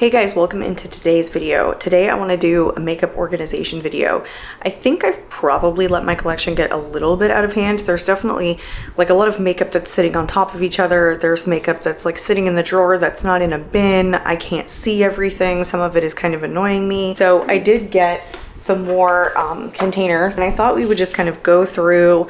Hey guys, welcome into today's video. Today I want to do a makeup organization video. I think I've probably let my collection get a little bit out of hand. There's definitely like a lot of makeup that's sitting on top of each other. There's makeup that's like sitting in the drawer that's not in a bin. I can't see everything. Some of it is kind of annoying me. So I did get some more containers, and I thought we would just kind of go through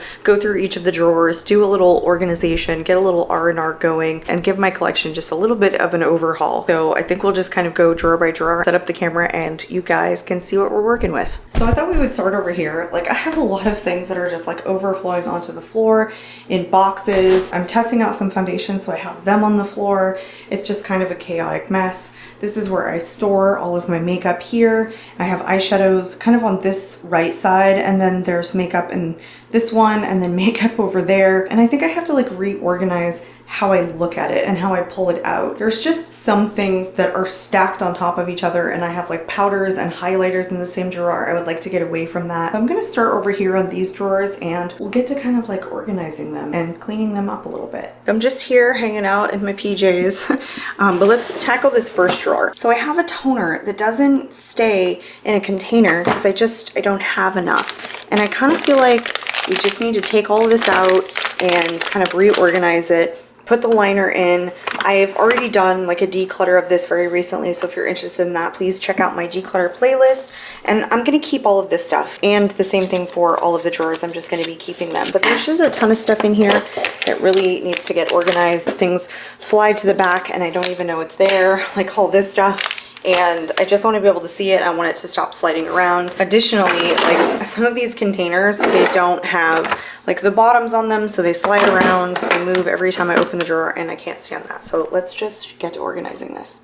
each of the drawers, do a little organization, get a little R&R going, and give my collection just a little bit of an overhaul. So I think we'll just kind of go drawer by drawer, set up the camera, and you guys can see what we're working with. So I thought we would start over here. Like, I have a lot of things that are just like overflowing onto the floor in boxes. I'm testing out some foundations, so I have them on the floor. It's just kind of a chaotic mess. This is where I store all of my makeup here. I have eyeshadows kind of on this right side, and then there's makeup in this one, and then makeup over there. And I think I have to like reorganize how I look at it and how I pull it out. There's just some things that are stacked on top of each other, and I have like powders and highlighters in the same drawer. I would like to get away from that. So I'm gonna start over here on these drawers, and we'll get to kind of like organizing them and cleaning them up a little bit. I'm just here hanging out in my PJs, but let's tackle this first drawer. So I have a toner that doesn't stay in a container because I don't have enough. And I kind of feel like we just need to take all of this out and kind of reorganize it. Put the liner in. I've already done like a declutter of this very recently, so if you're interested in that, please check out my declutter playlist. And I'm gonna keep all of this stuff, and the same thing for all of the drawers. I'm just gonna be keeping them. But there's just a ton of stuff in here that really needs to get organized. Things fly to the back and I don't even know it's there, like all this stuff. And I just want to be able to see it. I want it to stop sliding around. Additionally, like some of these containers, they don't have like the bottoms on them, so they slide around, they move every time I open the drawer, and I can't stand that. So let's just get to organizing this.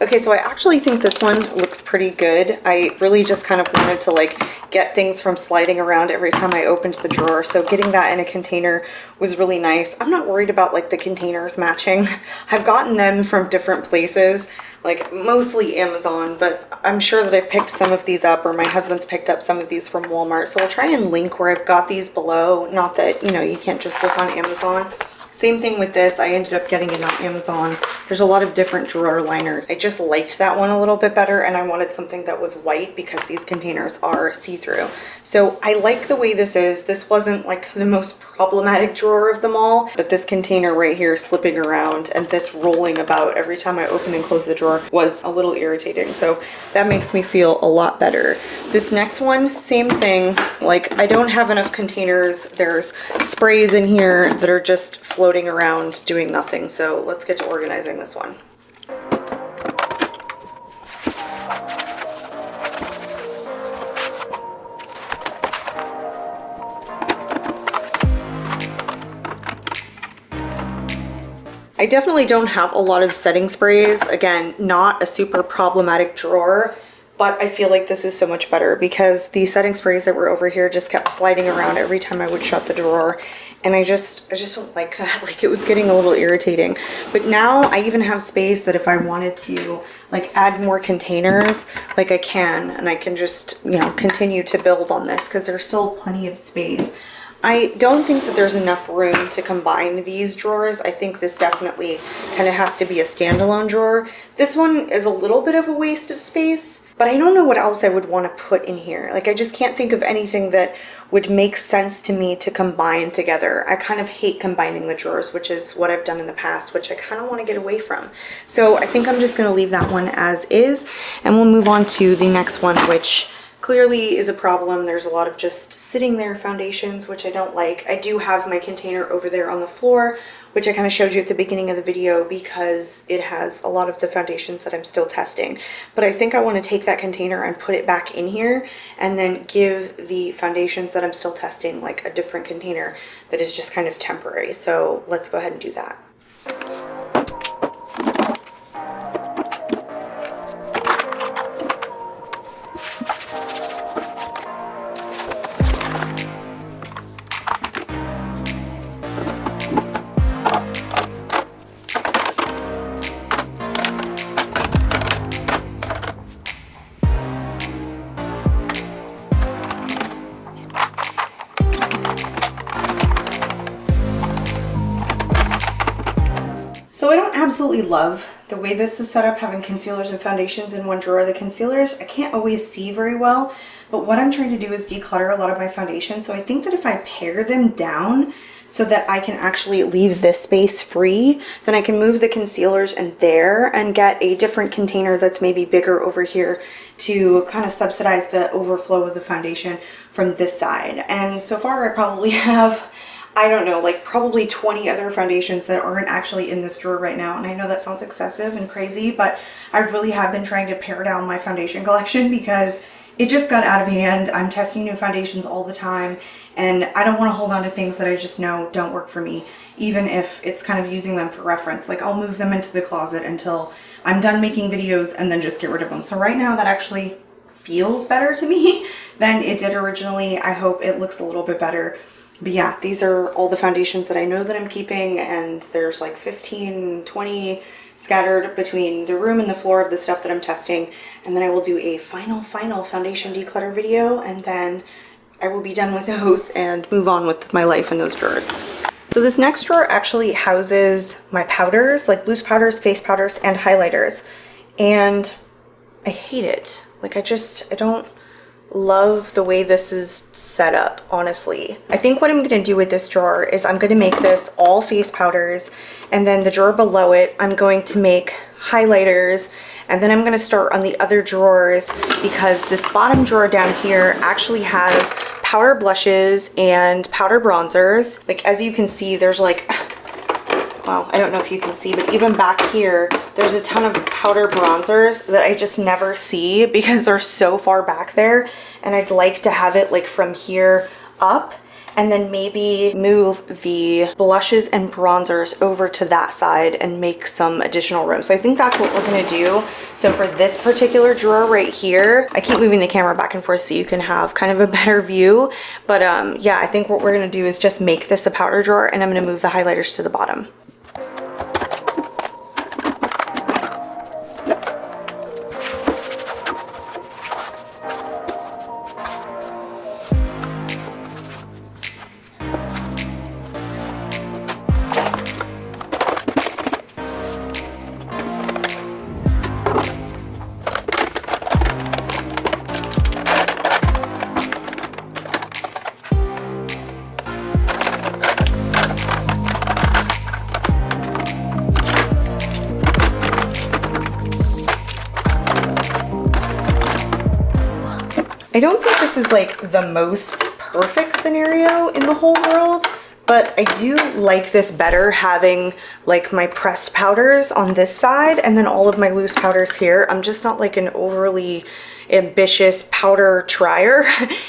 Okay, so I actually think this one looks pretty good. I really just kind of wanted to like get things from sliding around every time I opened the drawer. So getting that in a container was really nice. I'm not worried about like the containers matching. I've gotten them from different places, like mostly Amazon, but I'm sure that I've picked some of these up, or my husband's picked up some of these from Walmart. So I'll try and link where I've got these below. Not that, you know, you can't just look on Amazon. Same thing with this. I ended up getting it on Amazon. There's a lot of different drawer liners. I just liked that one a little bit better, and I wanted something that was white because these containers are see-through. So I like the way this is. This wasn't like the most problematic drawer of them all, but this container right here slipping around and this rolling about every time I open and close the drawer was a little irritating. So that makes me feel a lot better. This next one, same thing. Like, I don't have enough containers. There's sprays in here that are just floating around doing nothing. So let's get to organizing this one. I definitely don't have a lot of setting sprays. Again, not a super problematic drawer, but I feel like this is so much better because the setting sprays that were over here just kept sliding around every time I would shut the drawer. And I just don't like that. Like, it was getting a little irritating. But now I even have space that if I wanted to like add more containers, like I can, and I can just, you know, continue to build on this because there's still plenty of space. I don't think that there's enough room to combine these drawers. I think this definitely kind of has to be a standalone drawer. This one is a little bit of a waste of space, but I don't know what else I would want to put in here. Like, I just can't think of anything that would make sense to me to combine together. I kind of hate combining the drawers, which is what I've done in the past, which I kind of want to get away from. So I think I'm just going to leave that one as is, and we'll move on to the next one, which clearly is a problem. There's a lot of just sitting there foundations, which I don't like. I do have my container over there on the floor which I kind of showed you at the beginning of the video because it has a lot of the foundations that I'm still testing. But I think I want to take that container and put it back in here and then give the foundations that I'm still testing like a different container that is just kind of temporary. So let's go ahead and do that. So I don't absolutely love the way this is set up, having concealers and foundations in one drawer. The concealers I can't always see very well, but what I'm trying to do is declutter a lot of my foundation. So I think that if I pare them down so that I can actually leave this space free, then I can move the concealers in there and get a different container that's maybe bigger over here to kind of subsidize the overflow of the foundation from this side. And so far I probably have, I don't know, like probably 20 other foundations that aren't actually in this drawer right now. And I know that sounds excessive and crazy, but I really have been trying to pare down my foundation collection because it just got out of hand. I'm testing new foundations all the time, and I don't want to hold on to things that I just know don't work for me, even if it's kind of using them for reference. Like I'll move them into the closet until I'm done making videos and then just get rid of them. So right now that actually feels better to me than it did originally. I hope it looks a little bit better. But yeah, these are all the foundations that I know that I'm keeping, and there's like 15, 20 scattered between the room and the floor of the stuff that I'm testing. And then I will do a final foundation declutter video, and then I will be done with those and move on with my life in those drawers. So this next drawer actually houses my powders, like loose powders, face powders, and highlighters. And I hate it. Like I don't love the way this is set up, honestly. I think what I'm gonna do with this drawer is I'm gonna make this all face powders, and then the drawer below it I'm going to make highlighters, and then I'm gonna start on the other drawers because this bottom drawer down here actually has powder blushes and powder bronzers. Like as you can see, there's like, well, I don't know if you can see, but even back here, there's a ton of powder bronzers that I just never see because they're so far back there. And I'd like to have it like from here up, and then maybe move the blushes and bronzers over to that side and make some additional room. So I think that's what we're gonna do. So for this particular drawer right here, I keep moving the camera back and forth so you can have kind of a better view. But yeah, I think what we're gonna do is just make this a powder drawer, and I'm gonna move the highlighters to the bottom. I don't think this is like the most perfect scenario in the whole world, but I do like this better, having like my pressed powders on this side and then all of my loose powders here. I'm just not like an overly ambitious powder trier,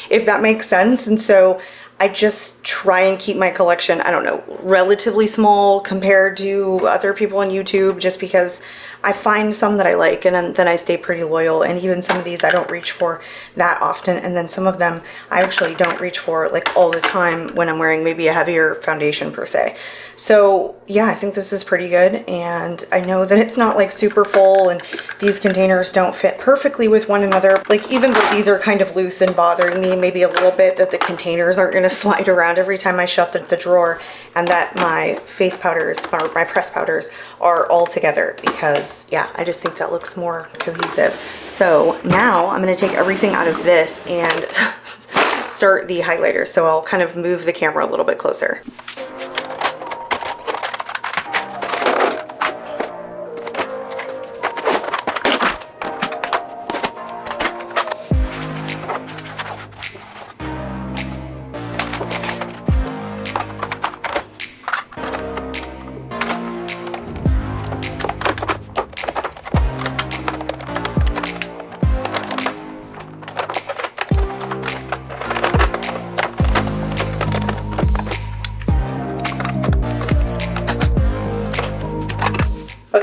if that makes sense. And so I just try and keep my collection, I don't know, relatively small compared to other people on YouTube, just because I find some that I like and then I stay pretty loyal. And even some of these I don't reach for that often, and then some of them I actually don't reach for like all the time when I'm wearing maybe a heavier foundation per se. So yeah, I think this is pretty good, and I know that it's not like super full and these containers don't fit perfectly with one another. Like even though these are kind of loose and bothering me maybe a little bit, that the containers aren't going to slide around every time I shut the drawer, and that my face powders or my press powders are all together, because yeah, I just think that looks more cohesive. So now I'm going to take everything out of this and start the highlighter. So I'll kind of move the camera a little bit closer.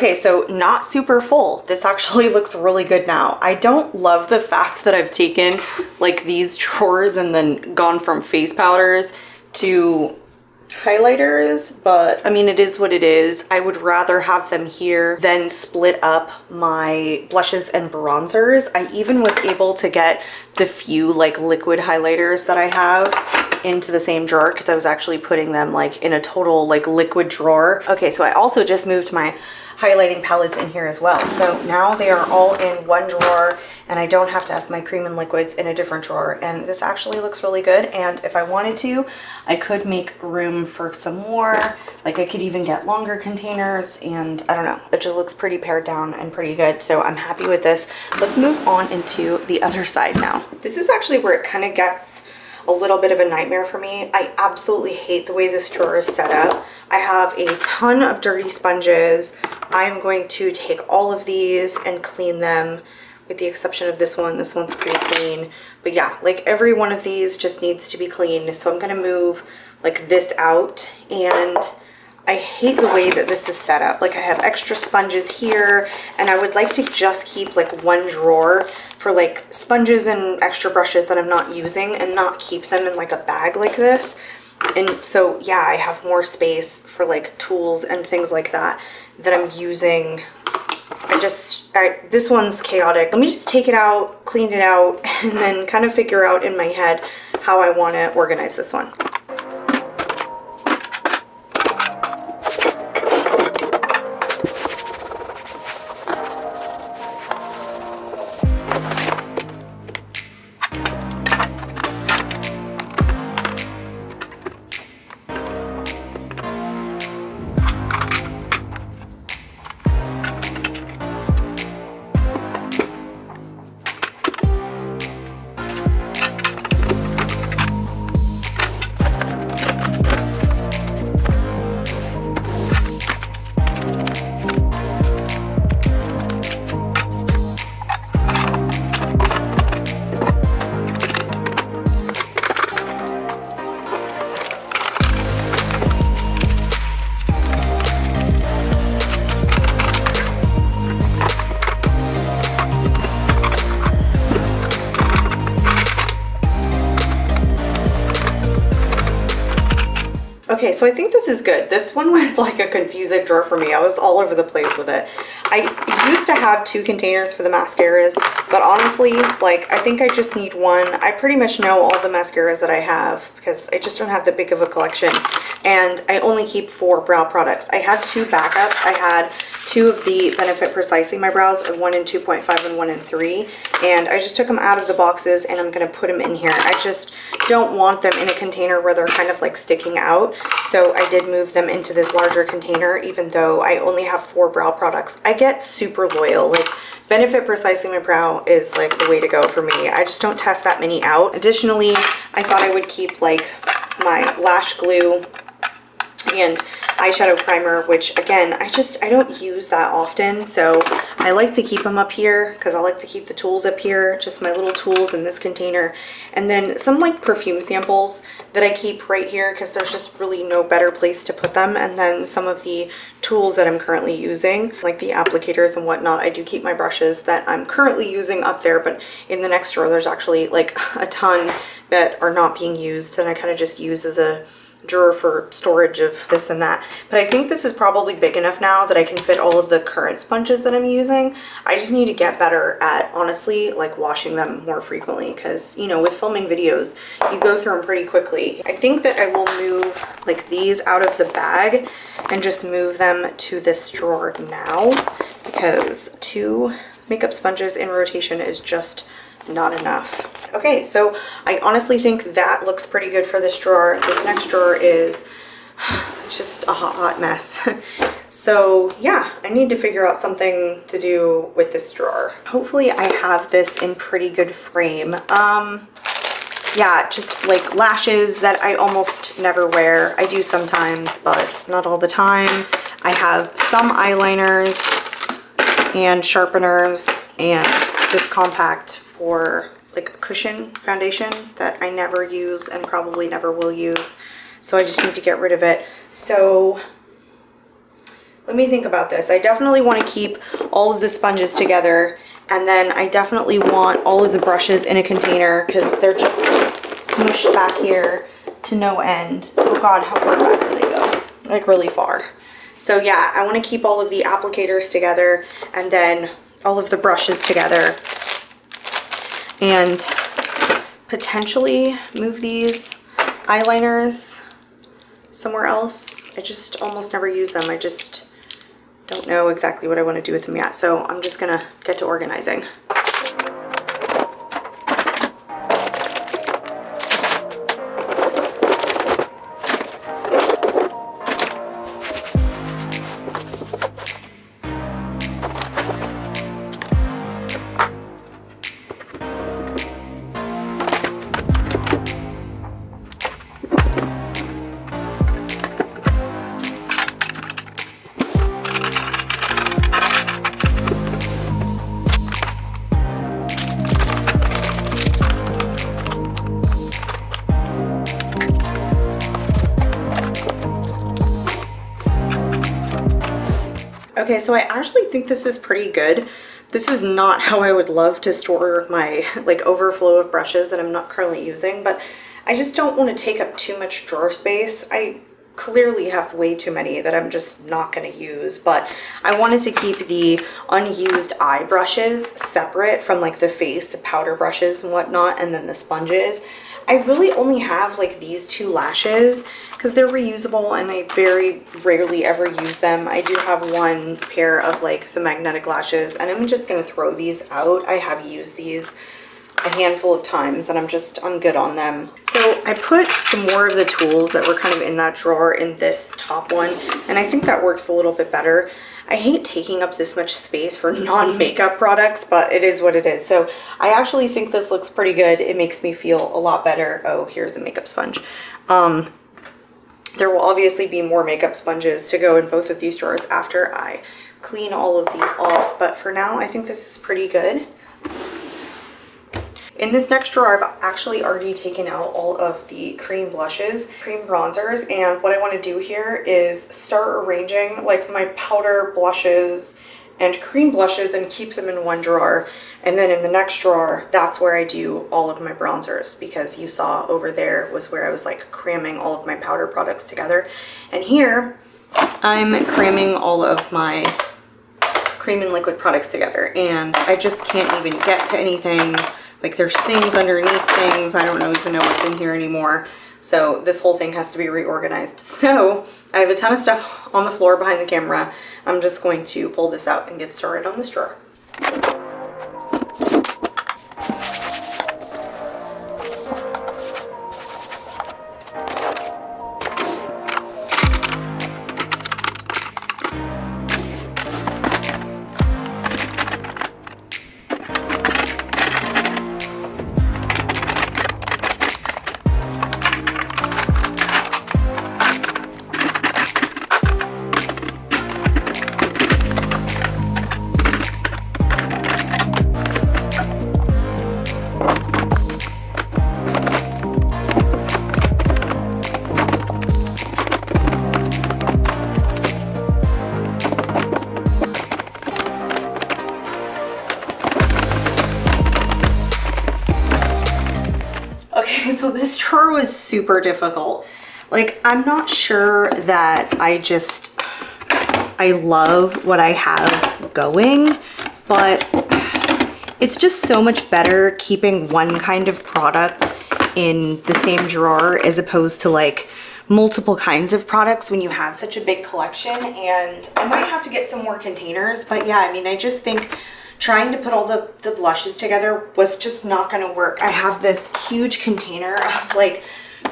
Okay, so not super full. This actually looks really good now. I don't love the fact that I've taken like these drawers and then gone from face powders to highlighters, but I mean, it is what it is. I would rather have them here than split up my blushes and bronzers. I even was able to get the few like liquid highlighters that I have into the same drawer because I was actually putting them like in a total like liquid drawer. Okay, so I also just moved my highlighting palettes in here as well. So now they are all in one drawer and I don't have to have my cream and liquids in a different drawer. And this actually looks really good. And if I wanted to, I could make room for some more. Like I could even get longer containers and I don't know, it just looks pretty pared down and pretty good. So I'm happy with this. Let's move on into the other side now. This is actually where it kind of gets a little bit of a nightmare for me. I absolutely hate the way this drawer is set up. I have a ton of dirty sponges. I'm going to take all of these and clean them with the exception of this one. This one's pretty clean. But yeah, like every one of these just needs to be cleaned. So I'm gonna move like this out, and I hate the way that this is set up. Like I have extra sponges here, and I would like to just keep like one drawer for like sponges and extra brushes that I'm not using and not keep them in like a bag like this. And so yeah, I have more space for like tools and things like that that I'm using. This one's chaotic. Let me just take it out, clean it out, and then kind of figure out in my head how I want to organize this one. Okay, so I think this is good. This one was like a confusing drawer for me. I was all over the place with it. I used to have 2 containers for the mascaras, but honestly, like, I think I just need one. I pretty much know all the mascaras that I have because I just don't have that big of a collection. And I only keep 4 brow products. I had 2 backups. I had 2 of the Benefit Precisely My Brows, 1 in 2.5 and 1 in 3. And I just took them out of the boxes and I'm going to put them in here. I just don't want them in a container where they're kind of like sticking out. So I did move them into this larger container, even though I only have 4 brow products. I get super loyal. Like, Benefit Precisely My Brow is like the way to go for me. I just don't test that many out. Additionally, I thought I would keep like my lash glue and eyeshadow primer, which again, I don't use that often. So I like to keep them up here because I like to keep the tools up here, just my little tools in this container. And then some like perfume samples that I keep right here because there's just really no better place to put them. And then some of the tools that I'm currently using, like the applicators and whatnot. I do keep my brushes that I'm currently using up there, but in the next drawer, there's actually like a ton that are not being used and I kind of just use as a drawer for storage of this and that. But I think this is probably big enough now that I can fit all of the current sponges that I'm using. I just need to get better at, honestly, like washing them more frequently because, you know, with filming videos, you go through them pretty quickly. I think that I will move like these out of the bag and just move them to this drawer now because 2 makeup sponges in rotation is just not enough. Okay, so I honestly think that looks pretty good for this drawer. This next drawer is just a hot mess. So yeah, I need to figure out something to do with this drawer. Hopefully I have this in pretty good frame. Yeah, just like lashes that I almost never wear. I do sometimes, but not all the time. I have some eyeliners and sharpeners and this compact for like a cushion foundation that I never use and probably never will use. So I just need to get rid of it. So let me think about this. I definitely want to keep all of the sponges together, and then I definitely want all of the brushes in a container because they're just smushed back here to no end. Oh God, how far back do they go? Like really far. So yeah, I want to keep all of the applicators together and then all of the brushes together, and potentially move these eyeliners somewhere else. I just almost never use them. I just don't know exactly what I want to do with them yet. So I'm just gonna get to organizing. Okay, so I actually think this is pretty good. This is not how I would love to store my like overflow of brushes that I'm not currently using, but I just don't want to take up too much drawer space. I clearly have way too many that I'm just not going to use, but I wanted to keep the unused eye brushes separate from like the face powder brushes and whatnot, and then the sponges. I really only have like these two lashes because they're reusable and I very rarely ever use them. I do have one pair of like the magnetic lashes and I'm just going to throw these out. I have used these a handful of times and I'm good on them. So I put some more of the tools that were kind of in that drawer in this top one, and I think that works a little bit better. I hate taking up this much space for non-makeup products, but it is what it is. So I actually think this looks pretty good. It makes me feel a lot better. Oh, here's a makeup sponge. There will obviously be more makeup sponges to go in both of these drawers after I clean all of these off, but for now I think this is pretty good. In this next drawer, I've actually already taken out all of the cream blushes, cream bronzers, and what I want to do here is start arranging like my powder blushes and cream blushes and keep them in one drawer. And then in the next drawer, that's where I do all of my bronzers, because you saw over there was where I was like cramming all of my powder products together. And here, I'm cramming all of my cream and liquid products together, and I just can't even get to anything. Like there's things underneath things. I don't even know what's in here anymore. So this whole thing has to be reorganized. So I have a ton of stuff on the floor behind the camera. I'm just going to pull this out and get started on this drawer. So this drawer was super difficult. Like, I'm not sure that I love what I have going, but it's just so much better keeping one kind of product in the same drawer as opposed to like multiple kinds of products when you have such a big collection. And I might have to get some more containers, but yeah, I mean, I just think trying to put all the blushes together was just not gonna work. I have this huge container of like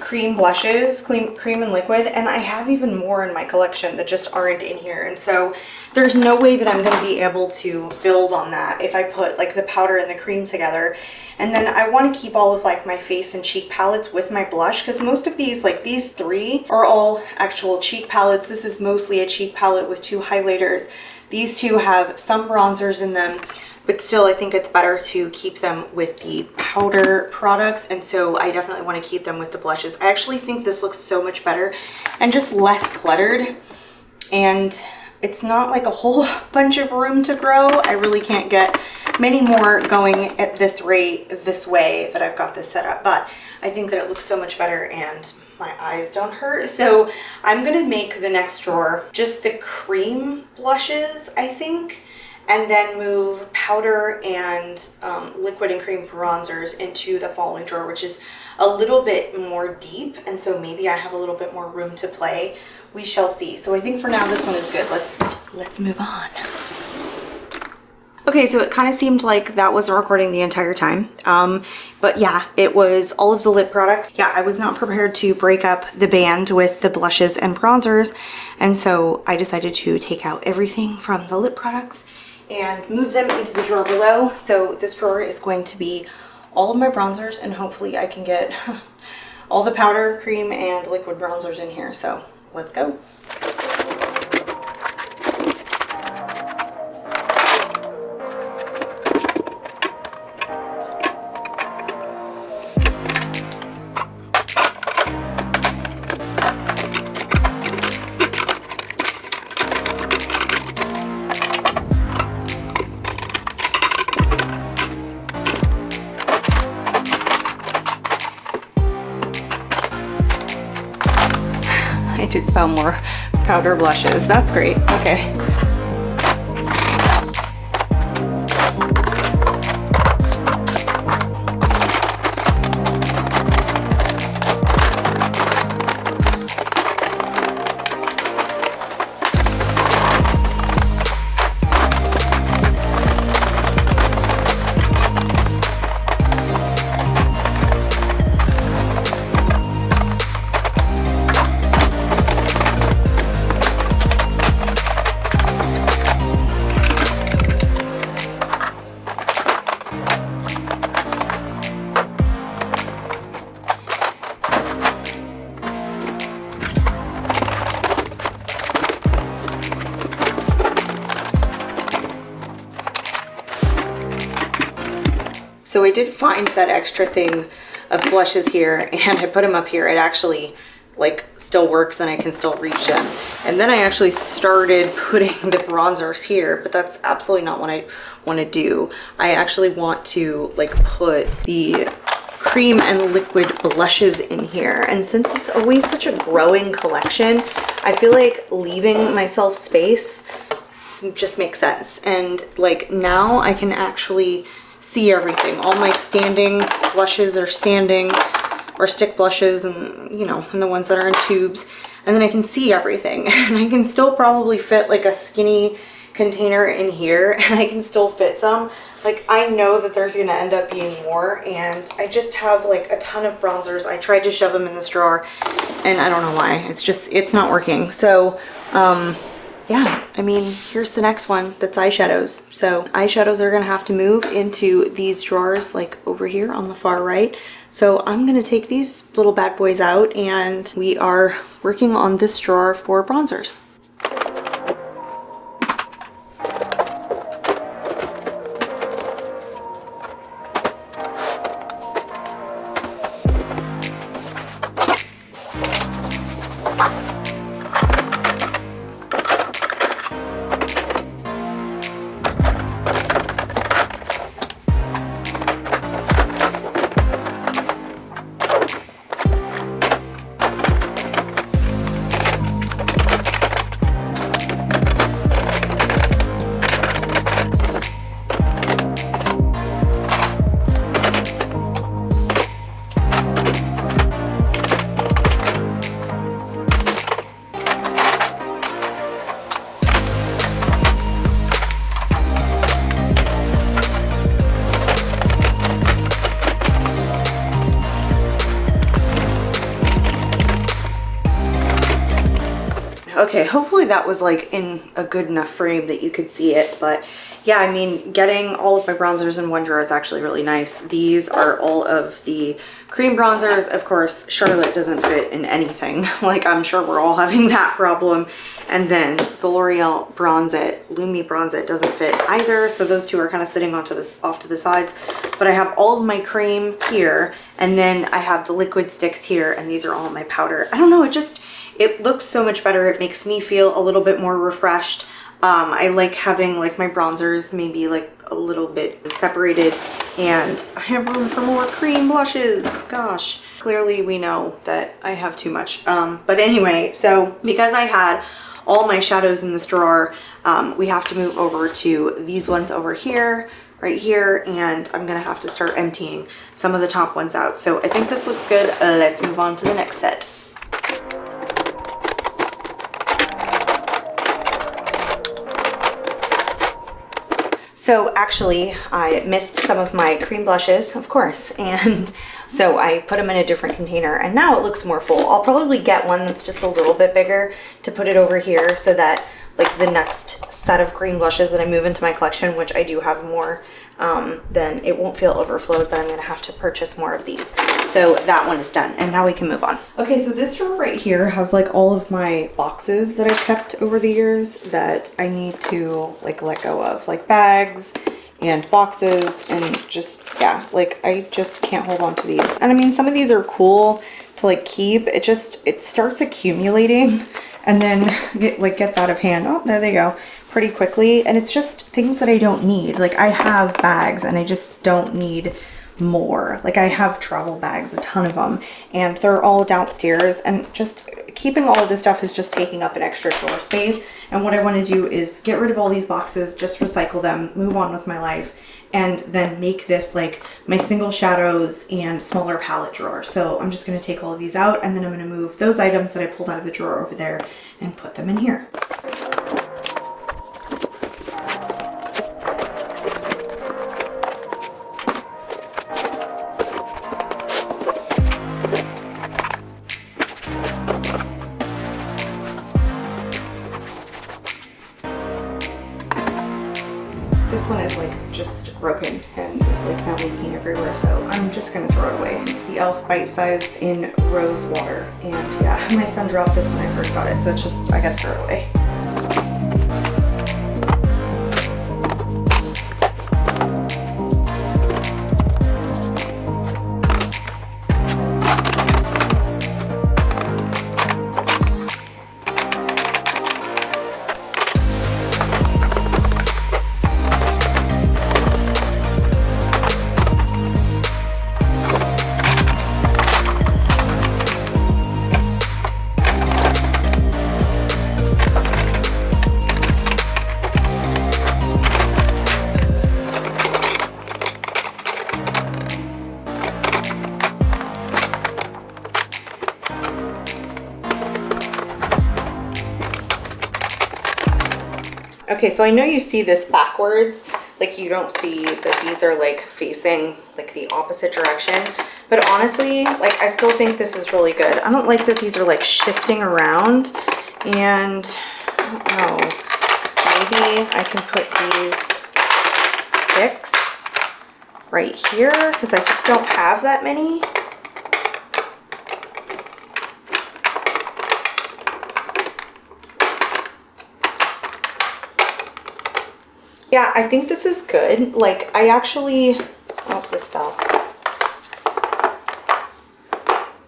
cream blushes, cream and liquid, and I have even more in my collection that just aren't in here. And so there's no way that I'm gonna be able to build on that if I put like the powder and the cream together. And then I want to keep all of like my face and cheek palettes with my blush, because most of these, like these three, are all actual cheek palettes. This is mostly a cheek palette with 2 highlighters. These two have some bronzers in them, but still I think it's better to keep them with the powder products, and so I definitely want to keep them with the blushes. I actually think this looks so much better and just less cluttered, and It's not like a whole bunch of room to grow. I really can't get many more going at this rate this way that I've got this set up, but I think that it looks so much better and my eyes don't hurt. So I'm gonna make the next drawer just the cream blushes, I think, and then move powder and liquid and cream bronzers into the following drawer, which is a little bit more deep, and so maybe I have a little bit more room to play. We shall see. So I think for now this one is good. Let's move on. Okay, so it kind of seemed like that wasn't recording the entire time. But yeah, it was all of the lip products. Yeah, I was not prepared to break up the band with the blushes and bronzers, and so I decided to take out everything from the lip products and move them into the drawer below. So this drawer is going to be all of my bronzers, and hopefully I can get all the powder, cream, and liquid bronzers in here. So let's go. I just found more powder blushes. That's great. Okay. So I did find that extra thing of blushes here, and I put them up here. It actually like still works and I can still reach them. And then I actually started putting the bronzers here, but that's absolutely not what I want to do. I actually want to like put the cream and liquid blushes in here. And since it's always such a growing collection, I feel like leaving myself space just makes sense. And like now I can actually see everything. All my standing blushes are standing, or stick blushes, and you know, and the ones that are in tubes, and then I can see everything. And I can still probably fit like a skinny container in here, and I can still fit some. Like I know that there's gonna end up being more, and I just have like a ton of bronzers. I tried to shove them in this drawer and I don't know why. It's not working. So yeah, I mean, here's the next one that's eyeshadows. So eyeshadows are gonna have to move into these drawers like over here on the far right. So I'm gonna take these little bad boys out, and we are working on this drawer for bronzers. Okay, hopefully that was like in a good enough frame that you could see it, but yeah, I mean, getting all of my bronzers in one drawer is actually really nice. These are all of the cream bronzers. Of course, Charlotte doesn't fit in anything. Like, I'm sure we're all having that problem. And then the L'Oreal Bronze-It, Lumi Bronze-It doesn't fit either. So those two are kind of sitting off to the sides. But I have all of my cream here, and then I have the liquid sticks here, and these are all my powder. I don't know, It looks so much better. It makes me feel a little bit more refreshed. I like having like my bronzers maybe like a little bit separated, and I have room for more cream blushes. Gosh, clearly we know that I have too much. But anyway, so because I had all my shadows in this drawer, we have to move over to these ones over here, right here, and I'm gonna have to start emptying some of the top ones out. So I think this looks good. Let's move on to the next set. So actually, I missed some of my cream blushes, of course, and so I put them in a different container, and now it looks more full. I'll probably get one that's just a little bit bigger to put it over here so that like the next set of cream blushes that I move into my collection, which I do have more, then it won't feel overflowed, but I'm gonna have to purchase more of these. So that one is done, and now we can move on. Okay, so this drawer right here has like all of my boxes that I've kept over the years that I need to like let go of, like bags and boxes, and just, yeah, like I just can't hold on to these. And I mean, some of these are cool to like keep. It starts accumulating and then it like gets out of hand. Oh, there they go, pretty quickly. And it's just things that I don't need. Like I have bags and I just don't need more. Like I have travel bags, a ton of them, and they're all downstairs, and just keeping all of this stuff is just taking up an extra drawer space. And what I want to do is get rid of all these boxes, just recycle them, move on with my life, and then make this like my single shadows and smaller palette drawer. So I'm just going to take all of these out, and then I'm going to move those items that I pulled out of the drawer over there and put them in here. This one is like just broken and is like now leaking everywhere, so I'm just gonna throw it away. It's the e.l.f. bite-sized in rose water, and yeah, my son dropped this when I first got it, so it's just, I gotta throw it away. Okay, so I know you see this backwards, like you don't see that these are like facing like the opposite direction, but honestly, like I still think this is really good. I don't like that these are like shifting around, and I don't know, maybe I can put these sticks right here because I just don't have that many. Yeah, I think this is good. Like I actually, oh, this fell.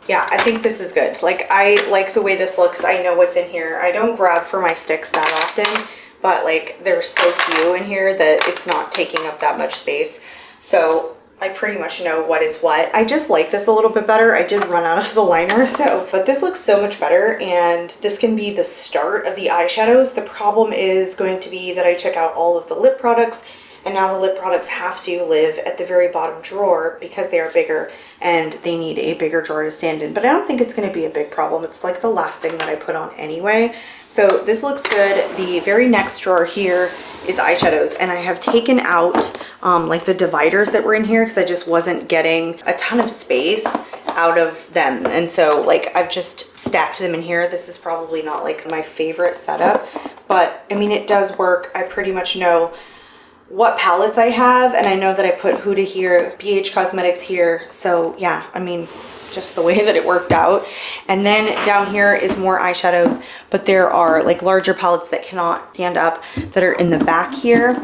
Yeah, I think this is good. Like I like the way this looks. I know what's in here. I don't grab for my sticks that often, but like there's so few in here that it's not taking up that much space. So I pretty much know what is what. I just like this a little bit better. I did run out of the liner, so, but this looks so much better, and this can be the start of the eyeshadows. The problem is going to be that I took out all of the lip products, and now the lip products have to live at the very bottom drawer because they are bigger and they need a bigger drawer to stand in. But I don't think it's going to be a big problem. It's like the last thing that I put on anyway. So this looks good. The very next drawer here is eyeshadows, and I have taken out like the dividers that were in here because I just wasn't getting a ton of space out of them, and so like I've just stacked them in here. This is probably not like my favorite setup, but I mean it does work. I pretty much know what palettes I have, and I know that I put Huda here, BH Cosmetics here, so yeah, I mean just the way that it worked out. And then down here is more eyeshadows, but there are like larger palettes that cannot stand up that are in the back here,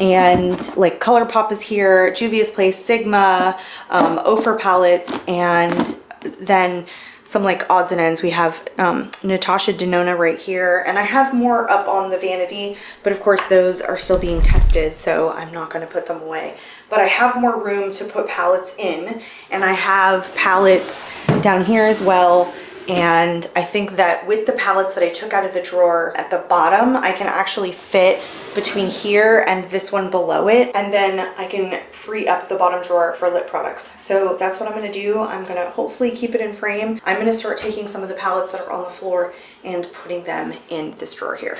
and like ColourPop is here, Juvia's Place, Sigma, Ophir palettes, and then some like odds and ends. We have Natasha Denona right here, and I have more up on the vanity, but of course those are still being tested, so I'm not going to put them away. But I have more room to put palettes in, and I have palettes down here as well. And I think that with the palettes that I took out of the drawer at the bottom, I can actually fit between here and this one below it, and then I can free up the bottom drawer for lip products. So that's what I'm gonna do. I'm gonna hopefully keep it in frame. I'm gonna start taking some of the palettes that are on the floor and putting them in this drawer here.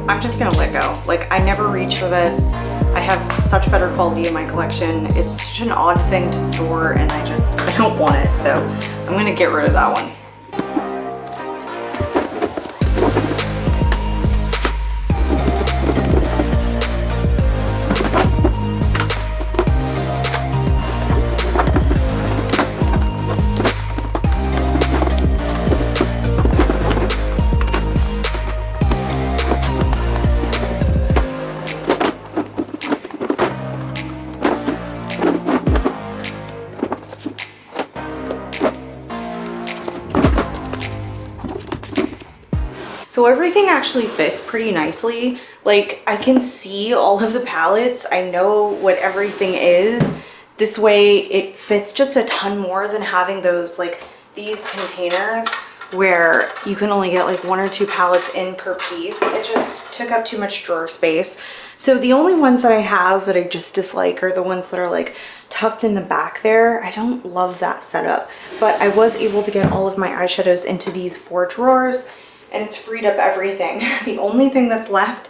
I'm just gonna let go. Like, I never reach for this. I have such better quality in my collection. It's such an odd thing to store, and I don't want it. So I'm gonna get rid of that one. So everything actually fits pretty nicely. Like, I can see all of the palettes. I know what everything is. This way it fits just a ton more than having those, like, these containers where you can only get like 1 or 2 palettes in per piece. It just took up too much drawer space. So the only ones that I have that I just dislike are the ones that are like tucked in the back there. I don't love that setup, but I was able to get all of my eyeshadows into these 4 drawers, and it's freed up everything. The only thing that's left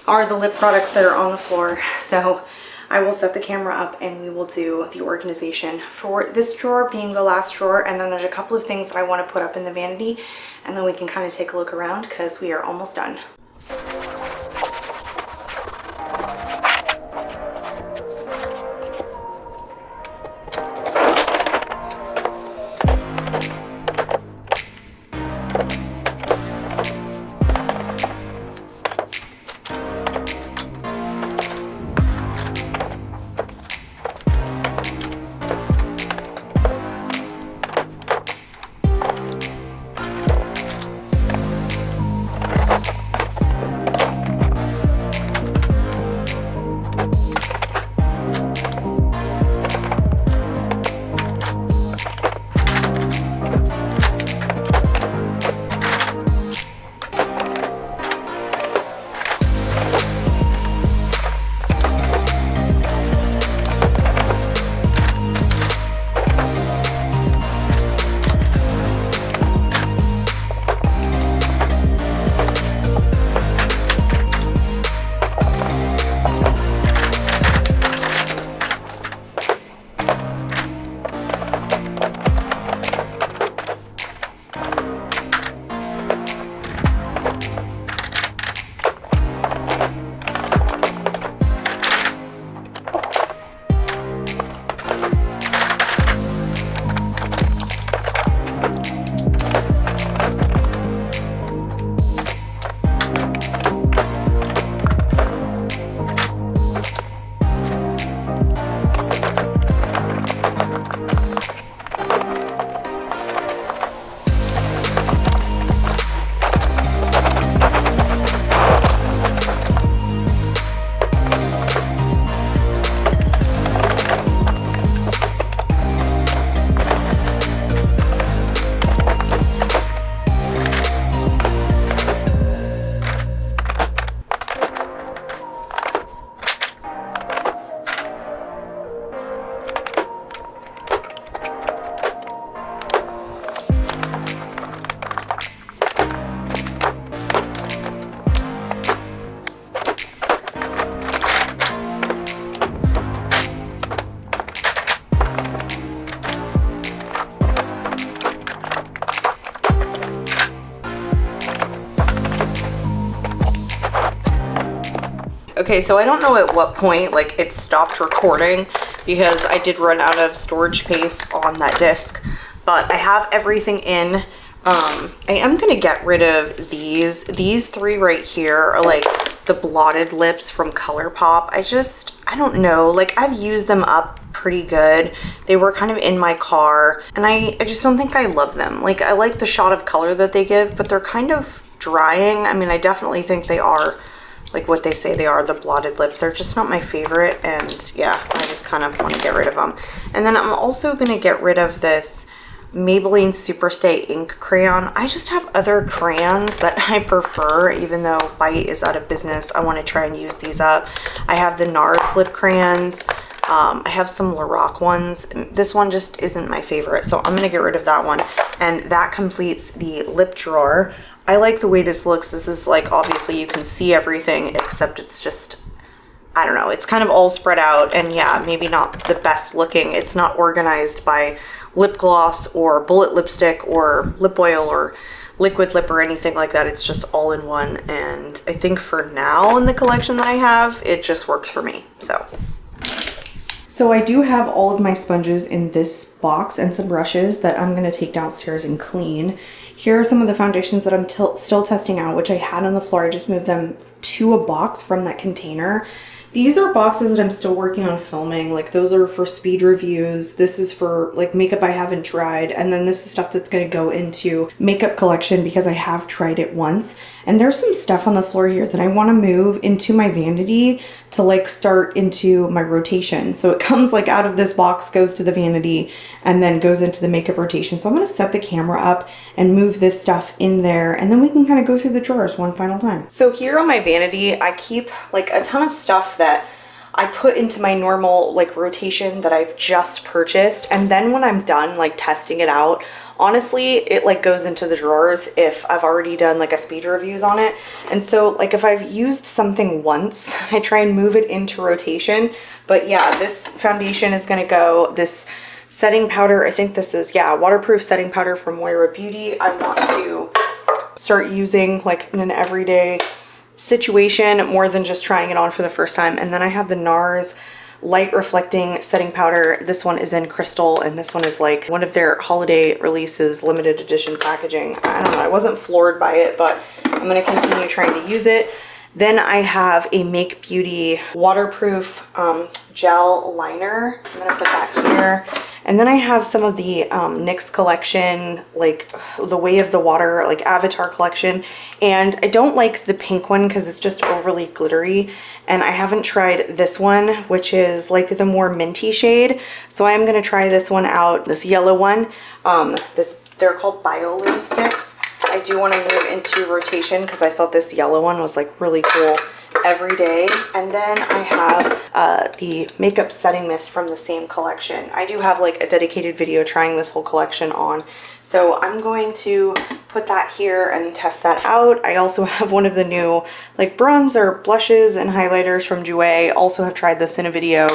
are the lip products that are on the floor. So I will set the camera up and we will do the organization for this drawer being the last drawer. And then there's a couple of things that I want to put up in the vanity, and then we can kind of take a look around because we are almost done. Okay, so I don't know at what point like it stopped recording because I did run out of storage space on that disc, but I have everything in. I am gonna get rid of these. These three right here are like the blotted lips from ColourPop. I don't know, like I've used them up pretty good. They were kind of in my car and I just don't think I love them. Like I like the shot of color that they give, but they're kind of drying. I mean, I definitely think they are like what they say they are, the blotted lip. They're just not my favorite, and yeah, I just kind of want to get rid of them. And then I'm also gonna get rid of this Maybelline Superstay ink crayon. I just have other crayons that I prefer, even though Bite is out of business. I want to try and use these up. I have the NARS lip crayons. I have some Lorac ones. This one just isn't my favorite, so I'm gonna get rid of that one. And that completes the lip drawer. I like the way this looks. This is like, obviously you can see everything, except it's just, I don't know, it's kind of all spread out, and yeah, maybe not the best looking. It's not organized by lip gloss or bullet lipstick or lip oil or liquid lip or anything like that. It's just all in one, and I think for now in the collection that I have, it just works for me. So I do have all of my sponges in this box and some brushes that I'm gonna take downstairs and clean. Here are some of the foundations that I'm still testing out, which I had on the floor. I just moved them to a box from that container. These are boxes that I'm still working on filming. Like those are for speed reviews. This is for like makeup I haven't tried. And then this is stuff that's gonna go into makeup collection because I have tried it once. And there's some stuff on the floor here that I wanna move into my vanity to like start into my rotation. So it comes like out of this box, goes to the vanity, and then goes into the makeup rotation. So I'm gonna set the camera up and move this stuff in there, and then we can kind of go through the drawers one final time. So here on my vanity, I keep like a ton of stuff that I put into my normal like rotation that I've just purchased. And then when I'm done like testing it out, honestly, it like goes into the drawers if I've already done like a speed reviews on it. And so like if I've used something once, I try and move it into rotation. But yeah, this foundation is gonna go. This setting powder, I think this is, yeah, waterproof setting powder from Moira Beauty. I want to start using like in an everyday situation more than just trying it on for the first time. And then I have the NARS light reflecting setting powder. This one is in crystal, and this one is like one of their holiday releases, limited edition packaging. I don't know, I wasn't floored by it, but I'm gonna continue trying to use it. Then I have a Make Beauty waterproof gel liner. I'm gonna put that here. And then I have some of the NYX collection, like the Way of the Water, like Avatar collection. And I don't like the pink one because it's just overly glittery. And I haven't tried this one, which is like the more minty shade. So I am gonna try this one out, this yellow one. They're called Bio Lipsticks. I do want to move into rotation because I thought this yellow one was like really cool every day. And then I have the makeup setting mist from the same collection. I do have like a dedicated video trying this whole collection on, so I'm going to put that here and test that out. I also have one of the new like bronzer, blushes, and highlighters from Jouer. Also have tried this in a video.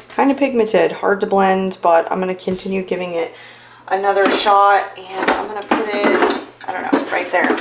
Kind of pigmented, hard to blend, but I'm going to continue giving it another shot, and I'm going to put it, I don't know, right there.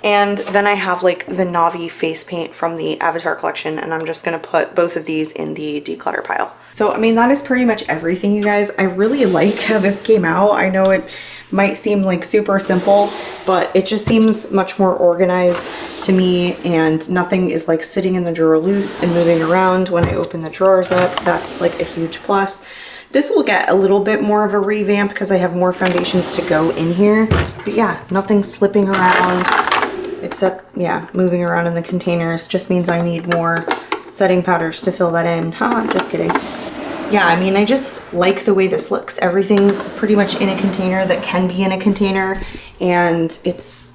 And then I have like the Navi face paint from the Avatar collection, and I'm just gonna put both of these in the declutter pile. So, I mean, that is pretty much everything, you guys. I really like how this came out. I know it might seem like super simple, but it just seems much more organized to me, and nothing is like sitting in the drawer loose and moving around when I open the drawers up. That's like a huge plus. This will get a little bit more of a revamp because I have more foundations to go in here. But yeah, nothing slipping around, except, yeah, moving around in the containers just means I need more setting powders to fill that in. Haha, just kidding. Yeah, I mean, I just like the way this looks. Everything's pretty much in a container that can be in a container, and it's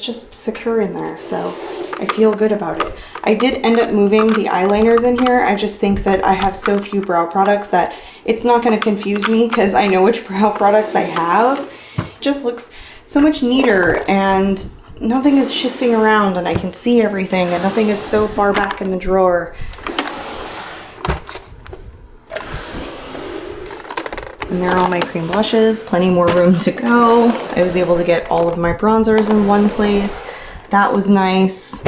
just secure in there, so I feel good about it. I did end up moving the eyeliners in here. I just think that I have so few brow products that it's not going to confuse me because I know which brow products I have. It just looks so much neater, and nothing is shifting around, and I can see everything, and nothing is so far back in the drawer. And there are all my cream blushes, plenty more room to go. I was able to get all of my bronzers in one place. That was nice.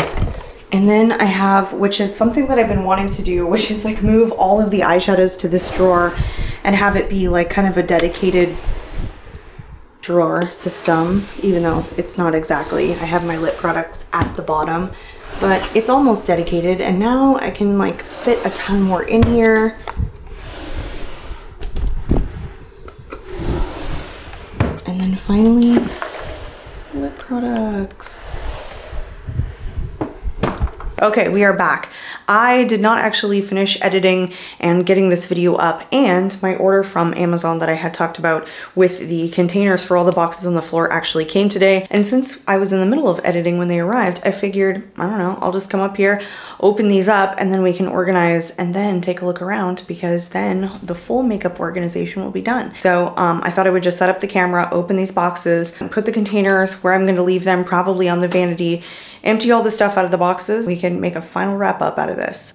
And then I have, which is something that I've been wanting to do, which is like move all of the eyeshadows to this drawer and have it be like kind of a dedicated drawer system, even though it's not exactly. I have my lip products at the bottom, but it's almost dedicated, and now I can like fit a ton more in here. And then finally, lip products. Okay, we are back. I did not actually finish editing and getting this video up, and my order from Amazon that I had talked about with the containers for all the boxes on the floor actually came today. And since I was in the middle of editing when they arrived, I figured, I don't know, I'll just come up here, open these up, and then we can organize and then take a look around, because then the full makeup organization will be done. So I thought I would just set up the camera, open these boxes, and put the containers where I'm going to leave them, probably on the vanity, empty all the stuff out of the boxes. We can make a final wrap up out of this.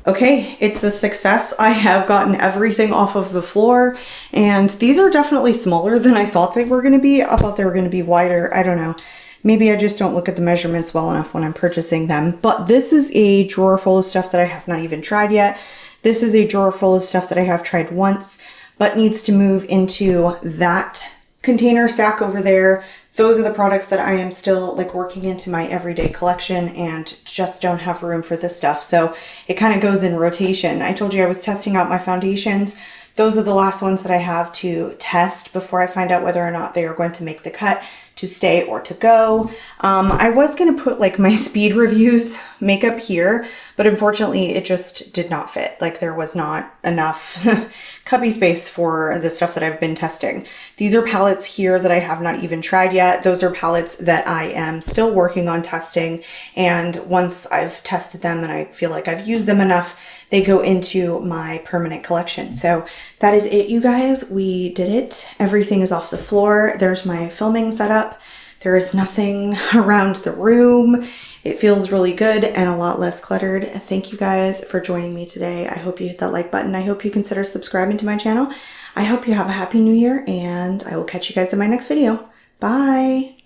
Okay, it's a success. I have gotten everything off of the floor, and these are definitely smaller than I thought they were going to be. I thought they were going to be wider. I don't know. Maybe I just don't look at the measurements well enough when I'm purchasing them. But this is a drawer full of stuff that I have not even tried yet. This is a drawer full of stuff that I have tried once, but needs to move into that container stack over there. Those are the products that I am still like working into my everyday collection and just don't have room for this stuff. So it kind of goes in rotation. I told you I was testing out my foundations. Those are the last ones that I have to test before I find out whether or not they are going to make the cut to stay or to go. I was going to put like my speed reviews makeup here, but unfortunately it just did not fit. Like there was not enough cubby space for the stuff that I've been testing. These are palettes here that I have not even tried yet. Those are palettes that I am still working on testing. And once I've tested them and I feel like I've used them enough, they go into my permanent collection. So that is it, you guys. We did it. Everything is off the floor. There's my filming setup. There is nothing around the room. It feels really good and a lot less cluttered. Thank you guys for joining me today. I hope you hit that like button. I hope you consider subscribing to my channel. I hope you have a happy new year, and I will catch you guys in my next video. Bye.